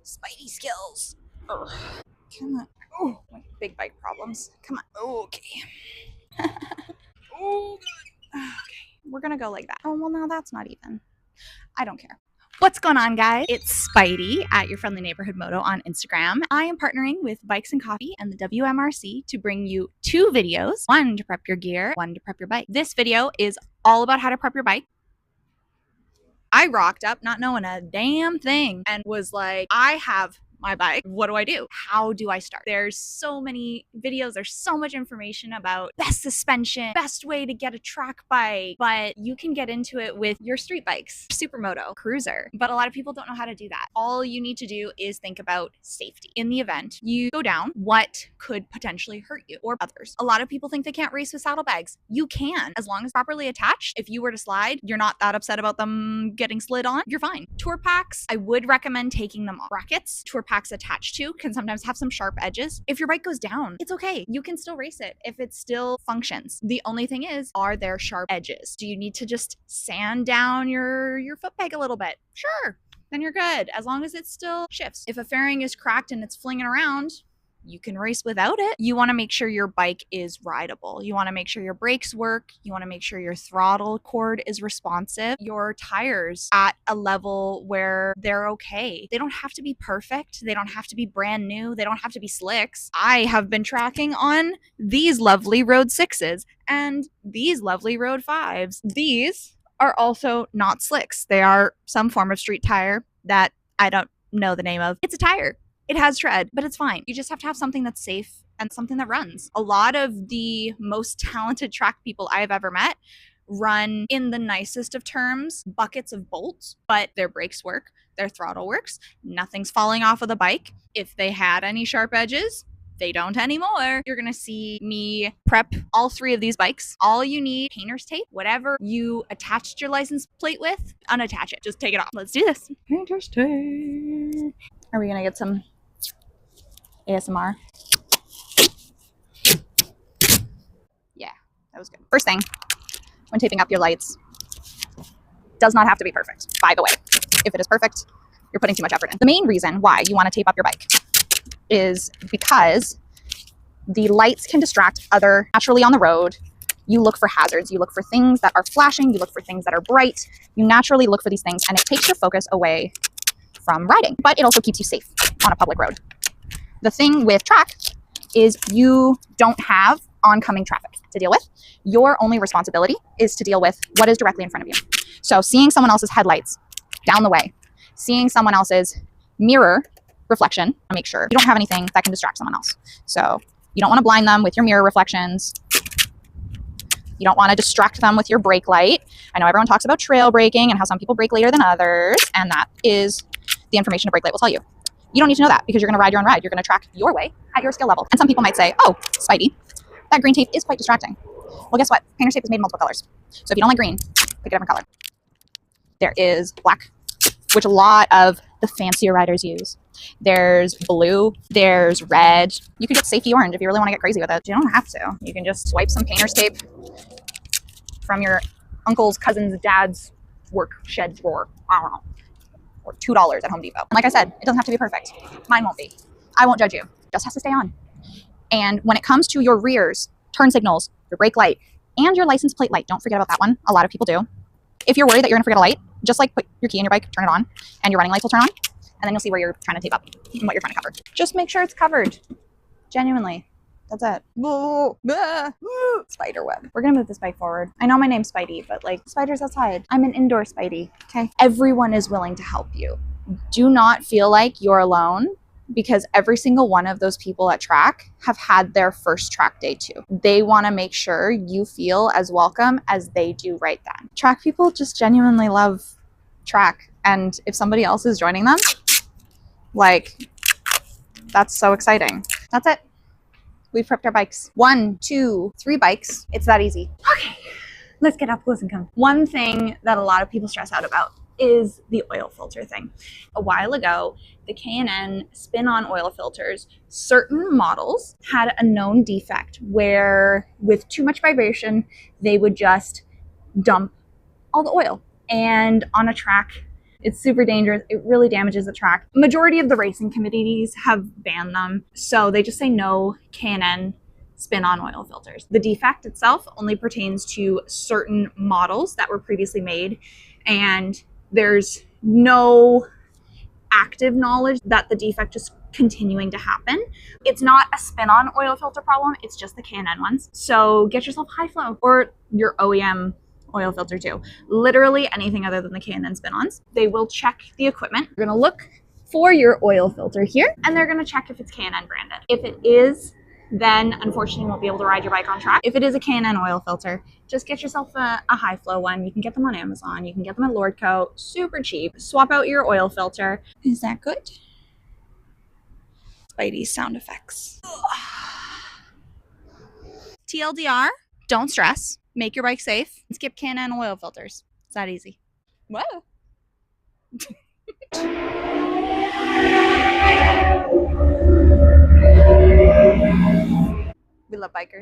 Spidey skills. Ugh. Come on. Oh, my big bike problems. Come on. Okay. Oh, God. Okay. We're gonna go like that. Oh, well, no, that's not even. I don't care. What's going on, guys? It's Spidey at your friendly neighborhood moto on Instagram. I am partnering with Bikes and Coffee and the WMRC to bring you 2 videos, one to prep your gear, one to prep your bike. This video is all about how to prep your bike. I rocked up not knowing a damn thing and was like, I have my bike. What do I do? How do I start? There's so many videos. There's so much information about best suspension, best way to get a track bike, but you can get into it with your street bikes, supermoto, cruiser. But a lot of people don't know how to do that. All you need to do is think about safety. In the event you go down, what could potentially hurt you or others? A lot of people think they can't race with saddlebags. You can, as long as properly attached. If you were to slide, you're not that upset about them getting slid on. You're fine. Tour packs, I would recommend taking them off. Brackets, tour packs attached to can sometimes have some sharp edges. If your bike goes down, it's okay. You can still race it if it still functions. The only thing is, are there sharp edges? Do you need to just sand down your foot peg a little bit? Sure, then you're good, as long as it still shifts. If a fairing is cracked and it's flinging around, you can race without it. You want to make sure your bike is rideable. You want to make sure your brakes work. You want to make sure your throttle cord is responsive. Your tires at a level where they're okay. They don't have to be perfect. They don't have to be brand new. They don't have to be slicks. I have been tracking on these lovely Road 6s and these lovely Road 5s. These are also not slicks. They are some form of street tire that I don't know the name of. It's a tire. It has tread, but it's fine. You just have to have something that's safe and something that runs. A lot of the most talented track people I have ever met run, in the nicest of terms, buckets of bolts, but their brakes work, their throttle works, nothing's falling off of the bike. If they had any sharp edges, they don't anymore. You're gonna see me prep all 3 of these bikes. All you need, painter's tape, whatever you attached your license plate with, unattach it. Just take it off. Let's do this. Painter's tape. Are we gonna get some ASMR? Yeah, that was good. First thing, when taping up your lights, does not have to be perfect, by the way. If it is perfect, you're putting too much effort in. The main reason why you want to tape up your bike is because the lights can distract other naturally on the road. You look for hazards, you look for things that are flashing, you look for things that are bright. You naturally look for these things and it takes your focus away from riding, but it also keeps you safe on a public road. The thing with track is you don't have oncoming traffic to deal with. Your only responsibility is to deal with what is directly in front of you. So seeing someone else's headlights down the way, seeing someone else's mirror reflection, make sure you don't have anything that can distract someone else. So you don't want to blind them with your mirror reflections. You don't want to distract them with your brake light. I know everyone talks about trail braking and how some people brake later than others, and that is the information a brake light will tell you. You don't need to know that because you're going to ride your own ride. You're going to track your way at your skill level. And some people might say, oh, Spidey, that green tape is quite distracting. Well, guess what? Painter's tape is made in multiple colors. So if you don't like green, pick a different color. There is black, which a lot of the fancier riders use. There's blue, there's red. You could get safety orange if you really want to get crazy with it. You don't have to. You can just swipe some painter's tape from your uncle's, cousin's, dad's work shed drawer. I don't know. Or $2 at Home Depot. And like I said, it doesn't have to be perfect. Mine won't be. I won't judge you. It just has to stay on. And when it comes to your rears, turn signals, your brake light, and your license plate light, don't forget about that one. A lot of people do. If you're worried that you're gonna forget a light, just like put your key in your bike, turn it on, and your running lights will turn on. And then you'll see where you're trying to tape up and what you're trying to cover. Just make sure it's covered. Genuinely. That's it. Spider web. We're gonna move this bike forward. I know my name's Spidey, but like, spiders outside. I'm an indoor Spidey, okay? Everyone is willing to help you. Do not feel like you're alone, because every single one of those people at track have had their first track day too. They wanna make sure you feel as welcome as they do right then. Track people just genuinely love track. And if somebody else is joining them, like, that's so exciting. That's it. We've prepped our bikes. 1, 2, 3 bikes. It's that easy. Okay, let's get up close and come. One thing that a lot of people stress out about is the oil filter thing. A while ago, the K&N spin-on oil filters, certain models had a known defect where with too much vibration, they would just dump all the oil. And on a track, It's super dangerous. It really damages the track. Majority of the racing committees have banned them, so they just say no K&N spin-on oil filters. The defect itself only pertains to certain models that were previously made, and there's no active knowledge that the defect is continuing to happen. It's not a spin-on oil filter problem, it's just the K&N ones. So get yourself high flow or your OEM oil filter too. Literally anything other than the K&N spin-ons. They will check the equipment. They're gonna look for your oil filter here, and they're gonna check if it's K&N branded. If it is, then unfortunately you won't be able to ride your bike on track. If it is a K&N oil filter, just get yourself a high flow one. You can get them on Amazon. You can get them at Lordco, super cheap. Swap out your oil filter. Is that good? Spidey sound effects. TLDR, don't stress. Make your bike safe. Skip K&N oil filters. It's that easy. Whoa. We love bikers.